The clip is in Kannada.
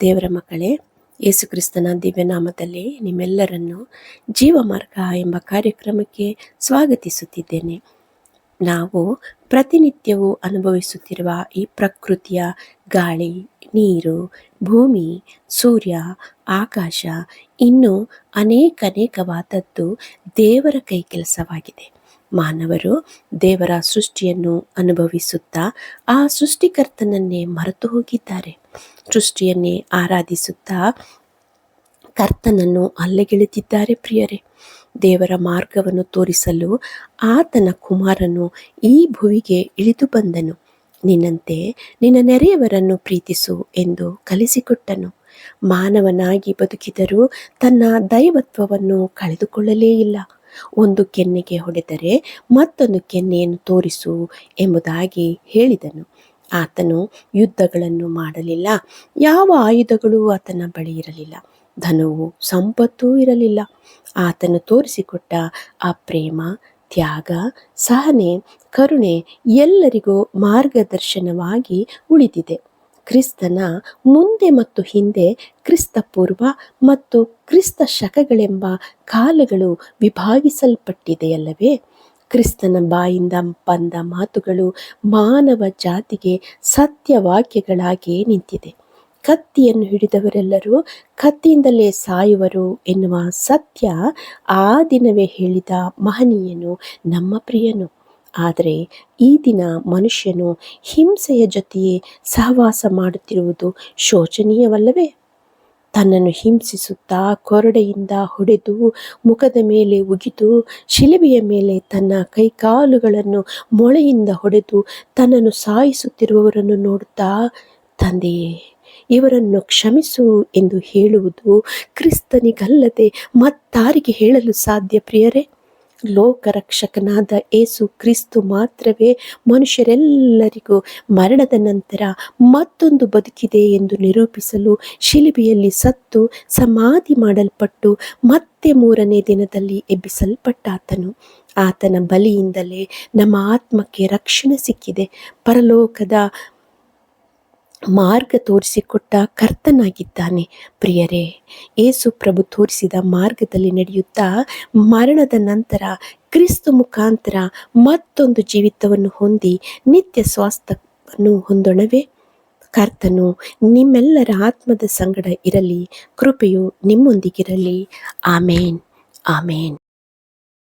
ದೇವರ ಮಕ್ಕಳೇ, ಯೇಸು ಕ್ರಿಸ್ತನ ದಿವ್ಯನಾಮದಲ್ಲಿ ನಿಮ್ಮೆಲ್ಲರನ್ನು ಜೀವಮಾರ್ಗ ಎಂಬ ಕಾರ್ಯಕ್ರಮಕ್ಕೆ ಸ್ವಾಗತಿಸುತ್ತಿದ್ದೇನೆ. ನಾವು ಪ್ರತಿನಿತ್ಯವೂ ಅನುಭವಿಸುತ್ತಿರುವ ಈ ಪ್ರಕೃತಿಯ ಗಾಳಿ, ನೀರು, ಭೂಮಿ, ಸೂರ್ಯ, ಆಕಾಶ ಇನ್ನೂ ಅನೇಕವಾದದ್ದು ದೇವರ ಕೈ ಕೆಲಸವಾಗಿದೆ. ಮಾನವರು ದೇವರ ಸೃಷ್ಟಿಯನ್ನು ಅನುಭವಿಸುತ್ತಾ ಆ ಸೃಷ್ಟಿಕರ್ತನನ್ನೇ ಮರೆತು ಹೋಗಿದ್ದಾರೆ. ಸೃಷ್ಟಿಯನ್ನೇ ಆರಾಧಿಸುತ್ತಾ ಕರ್ತನನ್ನು ಅಲ್ಲೆಗೆಳೆದಿದ್ದಾರೆ. ಪ್ರಿಯರೇ, ದೇವರ ಮಾರ್ಗವನ್ನು ತೋರಿಸಲು ಆತನ ಕುಮಾರನು ಈ ಭುವಿಗೆ ಇಳಿದು ಬಂದನು. ನಿನ್ನಂತೆ ನಿನ್ನ ನೆರೆಯವರನ್ನು ಪ್ರೀತಿಸು ಎಂದು ಕಲಿಸಿಕೊಟ್ಟನು. ಮಾನವನಾಗಿ ಬದುಕಿದರೂ ತನ್ನ ದೈವತ್ವವನ್ನು ಕಳೆದುಕೊಳ್ಳಲೇ ಇಲ್ಲ. ಒಂದು ಕೆನ್ನೆಗೆ ಹೊಡೆದರೆ ಮತ್ತೊಂದು ಕೆನ್ನೆಯನ್ನು ತೋರಿಸು ಎಂಬುದಾಗಿ ಹೇಳಿದನು. ಆತನು ಯುದ್ಧಗಳನ್ನು ಮಾಡಲಿಲ್ಲ. ಯಾವ ಆಯುಧಗಳು ಆತನ ಬಳಿ ಇರಲಿಲ್ಲ. ಧನವು ಸಂಪತ್ತೂ ಇರಲಿಲ್ಲ. ಆತನು ತೋರಿಸಿಕೊಟ್ಟ ಆ ಪ್ರೇಮ, ತ್ಯಾಗ, ಸಹನೆ, ಕರುಣೆ ಎಲ್ಲರಿಗೂ ಮಾರ್ಗದರ್ಶನವಾಗಿ ಉಳಿದಿದೆ. ಕ್ರಿಸ್ತನ ಮುಂದೆ ಮತ್ತು ಹಿಂದೆ, ಕ್ರಿಸ್ತ ಪೂರ್ವ ಮತ್ತು ಕ್ರಿಸ್ತ ಶಕಗಳೆಂಬ ಕಾಲಗಳು ವಿಭಾಗಿಸಲ್ಪಟ್ಟಿದೆಯಲ್ಲವೇ? ಕ್ರಿಸ್ತನ ಬಾಯಿಂದ ಬಂದ ಮಾತುಗಳು ಮಾನವ ಜಾತಿಗೆ ಸತ್ಯವಾಕ್ಯಗಳಾಗಿಯೇ ನಿಂತಿದೆ. ಕತ್ತಿಯನ್ನು ಹಿಡಿದವರೆಲ್ಲರೂ ಕತ್ತಿಯಿಂದಲೇ ಸಾಯುವರು ಎನ್ನುವ ಸತ್ಯ ಆ ದಿನವೇ ಹೇಳಿದ ಮಹನೀಯನು ನಮ್ಮ ಪ್ರಿಯನು. ಆದರೆ ಈ ದಿನ ಮನುಷ್ಯನು ಹಿಂಸೆಯ ಜೊತೆಯೇ ಸಹವಾಸ ಮಾಡುತ್ತಿರುವುದು ಶೋಚನೀಯವಲ್ಲವೇ? ತನ್ನನ್ನು ಹಿಂಸಿಸುತ್ತಾ ಕೊರಡೆಯಿಂದ ಹೊಡೆದು, ಮುಖದ ಮೇಲೆ ಉಗಿದು, ಶಿಲುಬೆಯ ಮೇಲೆ ತನ್ನ ಕೈಕಾಲುಗಳನ್ನು ಮೊಳೆಯಿಂದ ಹೊಡೆದು ತನ್ನನ್ನು ಸಾಯಿಸುತ್ತಿರುವವರನ್ನು ನೋಡುತ್ತಾ, ತಂದೆಯೇ, ಇವರನ್ನು ಕ್ಷಮಿಸು ಎಂದು ಹೇಳುವುದು ಕ್ರಿಸ್ತನಿಗಲ್ಲದೆ ಮತ್ತಾರಿಗೆ ಹೇಳಲು ಸಾಧ್ಯ? ಪ್ರಿಯರೇ, ಲೋಕರಕ್ಷಕನಾದ ಯೇಸು ಕ್ರಿಸ್ತು ಮಾತ್ರವೇ ಮನುಷ್ಯರೆಲ್ಲರಿಗೂ ಮರಣದ ನಂತರ ಮತ್ತೊಂದು ಬದುಕಿದೆ ಎಂದು ನಿರೂಪಿಸಲು ಶಿಲುಬೆಯಲ್ಲಿ ಸತ್ತು ಸಮಾಧಿ ಮಾಡಲ್ಪಟ್ಟು ಮತ್ತೆ 3ನೇ ದಿನದಲ್ಲಿ ಎಬ್ಬಿಸಲ್ಪಟ್ಟಾತನು. ಆತನ ಬಲಿಯಿಂದಲೇ ನಮ್ಮ ಆತ್ಮಕ್ಕೆ ರಕ್ಷಣೆ ಸಿಕ್ಕಿದೆ. ಪರಲೋಕದ ಮಾರ್ಗ ತೋರಿಸಿಕೊಟ್ಟ ಕರ್ತನಾಗಿದ್ದಾನೆ. ಪ್ರಿಯರೇ, ಯೇಸು ಪ್ರಭು ತೋರಿಸಿದ ಮಾರ್ಗದಲ್ಲಿ ನಡೆಯುತ್ತಾ ಮರಣದ ನಂತರ ಕ್ರಿಸ್ತ ಮುಖಾಂತರ ಮತ್ತೊಂದು ಜೀವಿತವನ್ನು ಹೊಂದಿ ನಿತ್ಯ ಸ್ವಾಸ್ಥ್ಯವನ್ನು ಹೊಂದೋಣವೇ? ಕರ್ತನು ನಿಮ್ಮೆಲ್ಲರ ಆತ್ಮದ ಸಂಗಡ ಇರಲಿ. ಕೃಪೆಯು ನಿಮ್ಮೊಂದಿಗಿರಲಿ. ಆಮೇನ್, ಆಮೇನ್.